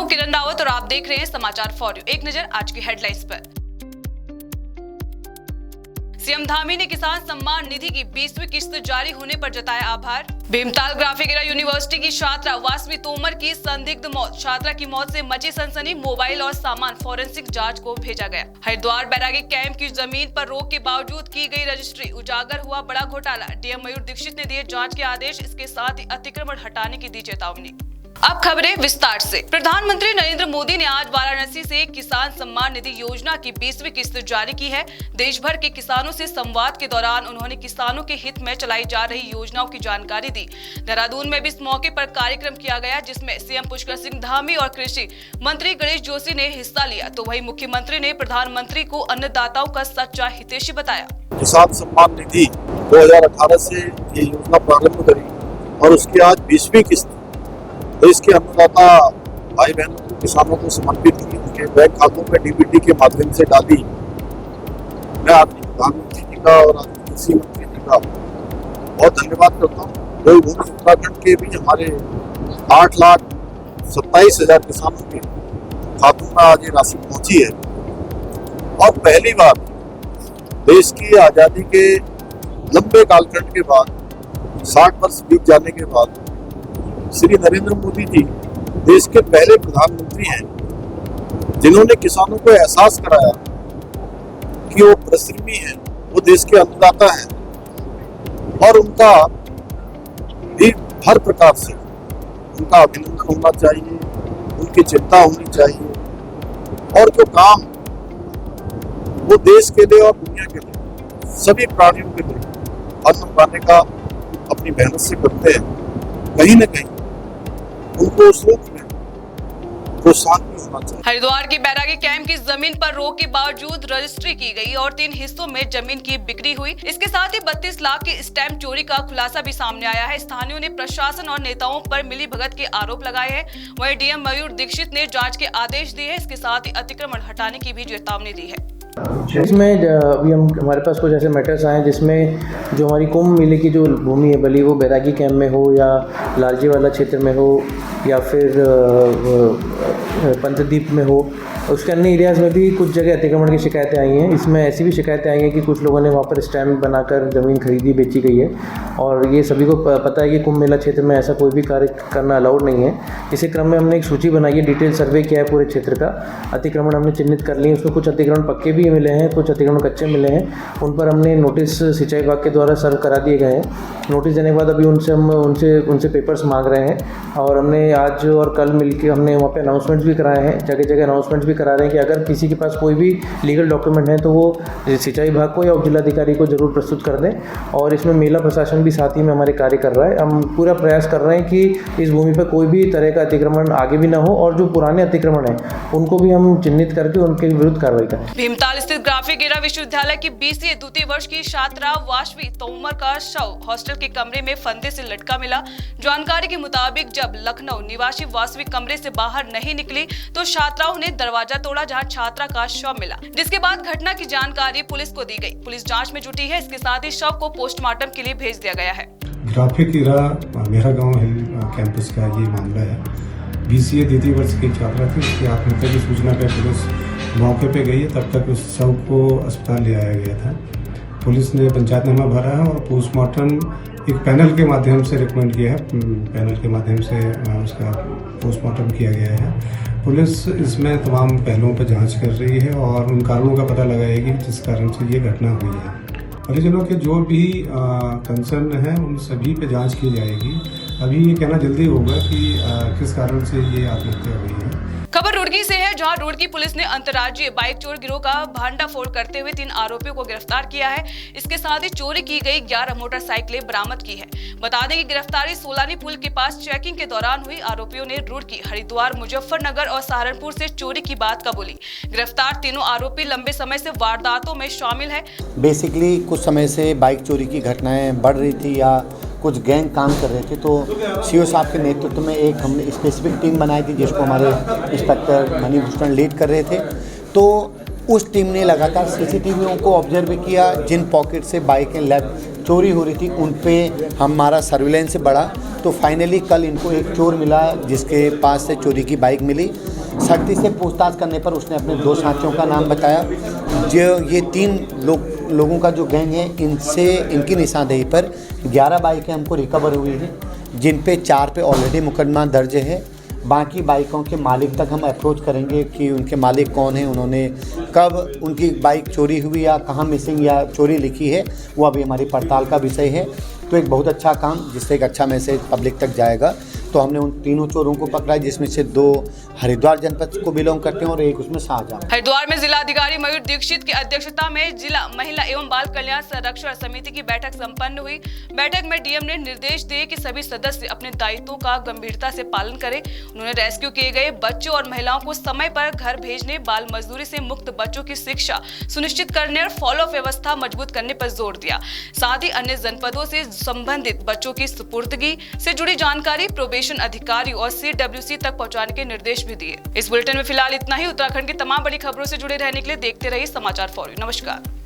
हूं किरण रावत और आप देख रहे हैं समाचार फॉर यू। एक नजर आज की हेडलाइंस पर। सीएम धामी ने किसान सम्मान निधि की 20वीं किस्त जारी होने पर जताया आभार। भीमताल ग्राफिक एरा यूनिवर्सिटी की छात्रा वासवी तोमर की संदिग्ध मौत। छात्रा की मौत से मची सनसनी। मोबाइल और सामान फॉरेंसिक जांच को भेजा गया। हरिद्वार बैरागी कैंप की जमीन पर रोक के बावजूद की गई रजिस्ट्री। उजागर हुआ बड़ा घोटाला। डीएम मयूर दीक्षित ने दिए जांच के आदेश। इसके साथ ही अतिक्रमण हटाने की दी चेतावनी। अब खबरें विस्तार से। प्रधानमंत्री नरेंद्र मोदी ने आज वाराणसी से किसान सम्मान निधि योजना की 20वीं किस्त जारी की है। देश भर के किसानों से संवाद के दौरान उन्होंने किसानों के हित में चलाई जा रही योजनाओं की जानकारी दी। देहरादून में भी इस मौके पर कार्यक्रम किया गया, जिसमें सीएम पुष्कर सिंह धामी और कृषि मंत्री गणेश जोशी ने हिस्सा लिया। तो वहीं मुख्यमंत्री ने प्रधानमंत्री को अन्नदाताओं का सच्चा हितैषी बताया। किसान सम्मान निधि 2018 से ये योजना प्रारंभ करी और उसकी आज 20वीं किस्त देश के अन्नदाता भाई बहनों को, किसानों को समर्पित की, उनके बैंक खातों में डीबीटी के माध्यम से डाली। मैं आदरणीय प्रधानमंत्री जी का और आदरणीय कृषि मंत्री जी का बहुत धन्यवाद करता हूँ। देवभूमि उत्तराखंड के भी हमारे 8,27,000 किसानों के खातों में आज ये राशि पहुंची है और पहली बार देश की आज़ादी के लंबे कालखंड के बाद 60 वर्ष बीत जाने के बाद श्री नरेंद्र मोदी जी देश के पहले प्रधानमंत्री हैं जिन्होंने किसानों को एहसास कराया कि वो परिश्रमी हैं, वो देश के अन्नदाता हैं और उनका भी हर प्रकार से उनका अभिनंदन होना चाहिए, उनकी चिंता होनी चाहिए और जो काम वो देश के लिए और दुनिया के लिए सभी प्राणियों के लिए अन्न उगाने का अपनी मेहनत से करते हैं, कहीं न कहीं उनको उस रूप में प्रोत्साहन भी होना चाहिए। हरिद्वार की बैरागी कैंप की जमीन पर रोक के बावजूद रजिस्ट्री की गई और 3 हिस्सों में जमीन की बिक्री हुई। इसके साथ ही 32 लाख के स्टैंप चोरी का खुलासा भी सामने आया है। स्थानीयों ने प्रशासन और नेताओं पर मिलीभगत के आरोप लगाए हैं। वहीं डीएम मयूर दीक्षित ने जांच के आदेश दिए हैं। इसके साथ ही अतिक्रमण हटाने की भी चेतावनी दी है। इसमें अभी हमारे पास कुछ ऐसे मैटर्स आए जिसमें जो हमारी कुंभ मेले की जो भूमि है, भले वो बैरागी कैंप में हो या लालजी वाला क्षेत्र में हो या फिर पंतद्वीप में हो, उसके अन्य एरियाज़ में भी कुछ जगह अतिक्रमण की शिकायतें आई हैं। इसमें ऐसी भी शिकायतें आई हैं कि कुछ लोगों ने वहाँ पर स्टैंप बनाकर ज़मीन खरीदी बेची गई है और ये सभी को पता है कि कुंभ मेला क्षेत्र में ऐसा कोई भी कार्य करना अलाउड नहीं है। इसी क्रम में हमने एक सूची बनाई है, डिटेल सर्वे किया है पूरे क्षेत्र का। अतिक्रमण हमने चिन्हित कर लिए। उसमें कुछ अतिक्रमण पक्के भी मिले हैं, कुछ अतिक्रमण कच्चे मिले हैं। उन पर हमने नोटिस सिंचाई विभाग के द्वारा सर्व करा दिए गए हैं। नोटिस देने के बाद अभी उनसे पेपर्स मांग रहे हैं और हमने आज और कल मिलकर हमने वहाँ पे अनाउंसमेंट्स भी कराए हैं। जगह जगह अनाउंसमेंट्स भी करा रहे हैं कि अगर किसी के पास कोई भी लीगल डॉक्यूमेंट है तो वो सिंचाई विभाग को या उप जिलाधिकारी को जरूर प्रस्तुत कर दें। और इसमें मेला प्रशासन भी साथ ही में हमारे कार्य कर रहा है। हम पूरा प्रयास कर रहे हैं कि इस भूमि पर कोई भी तरह का अतिक्रमण आगे भी ना हो और जो पुराने अतिक्रमण है उनको भी हम चिन्हित करके उनके विरुद्ध कार्रवाई करें। भीमताल स्थित ग्राफिक एरा विश्वविद्यालय की BCA द्वितीय वर्ष की छात्रा वासवी तोमर का शव हॉस्टल के कमरे में फंदे से लटका मिला। जानकारी के मुताबिक जब लखनऊ निवासी वासवी कमरे से बाहर नहीं निकली तो छात्राओं ने दरवाजा तोड़ा, जहां छात्रा का शव मिला, जिसके बाद घटना की जानकारी पुलिस को दी गई। पुलिस जांच में जुटी है। इसके साथ ही शव को पोस्टमार्टम के लिए भेज दिया गया है। ग्राफिक एरा मेरा गांव हिल कैंपस का ये मामला है। BCA द्वितीय वर्ष की छात्रा थी, उसकी आत्महत्या की सूचना पर पुलिस मौके पे गई है। तब तक उस शव को अस्पताल ले आया गया था। पुलिस ने पंचायतनामा भरा है और पोस्टमार्टम एक पैनल के माध्यम से रिकमेंड किया है। पैनल के माध्यम से उसका पोस्टमार्टम किया गया है। पुलिस इसमें तमाम पहलुओं पर जांच कर रही है और उन कारणों का पता लगाएगी जिस कारण से ये घटना हुई है। परिजनों के जो भी कंसर्न है उन सभी पे जांच की जाएगी। अभी ये कहना जल्दी होगा कि किस कारण से ये आत्महत्या हुई है। खबर रुड़की से है, जहां रुड़की पुलिस ने अंतर्राज्यीय बाइक चोर गिरोह का भांडाफोड़ करते हुए 3 आरोपियों को गिरफ्तार किया है। इसके साथ ही चोरी की गई 11 मोटरसाइकिलें बरामद की है। बता दें कि गिरफ्तारी सोलानी पुल के पास चेकिंग के दौरान हुई। आरोपियों ने रुड़की, हरिद्वार, मुजफ्फरनगर और सहारनपुर से चोरी की बात कबूली। गिरफ्तार तीनों आरोपी लंबे समय से वारदातों में शामिल है। बेसिकली कुछ समय से बाइक चोरी की घटनाएं बढ़ रही थी या कुछ गैंग काम कर रहे थे, तो सीओ साहब के नेतृत्व में एक हमने स्पेसिफिक टीम बनाई थी जिसको हमारे इंस्पेक्टर मणिभूषण लीड कर रहे थे। तो उस टीम ने लगातार सीसीटीवियों को ऑब्जर्व किया। जिन पॉकेट से बाइकें चोरी हो रही थी उन पे हमारा सर्विलेंस बढ़ा। तो फाइनली कल इनको एक चोर मिला जिसके पास से चोरी की बाइक मिली। सख्ती से पूछताछ करने पर उसने अपने 2 साथियों का नाम बताया। जो ये 3 लोगों का जो गैंग है, इनकी निशानदेही पर 11 बाइकें हमको रिकवर हुई हैं, जिन पे 4 पे ऑलरेडी मुकदमा दर्ज है। बाकी बाइकों के मालिक तक हम अप्रोच करेंगे कि उनके मालिक कौन हैं, उन्होंने कब उनकी बाइक चोरी हुई या कहाँ मिसिंग या चोरी लिखी है, वो अभी हमारी पड़ताल का विषय है। तो एक बहुत अच्छा काम, जिससे एक अच्छा मैसेज पब्लिक तक जाएगा। तो हमने उन 3 चोरों को पकड़ा है, जिसमें से 2 हरिद्वार जनपद को बिलोंग करते हैं और एक उसमें शाहजहां। हरिद्वार में जिलाधिकारी मयूर दीक्षित की अध्यक्षता में जिला महिला एवं बाल कल्याण संरक्षण समिति की बैठक संपन्न हुई। बैठक में डीएम ने निर्देश दिए कि सभी सदस्य अपने दायित्वों का गंभीरता से पालन करें। उन्होंने रेस्क्यू किए गए बच्चों और महिलाओं को समय पर घर भेजने, बाल मजदूरी से मुक्त बच्चों की शिक्षा सुनिश्चित करने और फॉलो अप व्यवस्था मजबूत करने पर जोर दिया। साथ ही अन्य जनपदों से संबंधित बच्चों की सुपुर्दगी से जुड़ी जानकारी प्रोबेशन अधिकारी और CWC तक पहुंचाने के निर्देश भी दिए। इस बुलेटिन में फिलहाल इतना ही। उत्तराखंड की तमाम बड़ी खबरों से जुड़े रहने के लिए देखते रहिए समाचार फॉर यू। नमस्कार।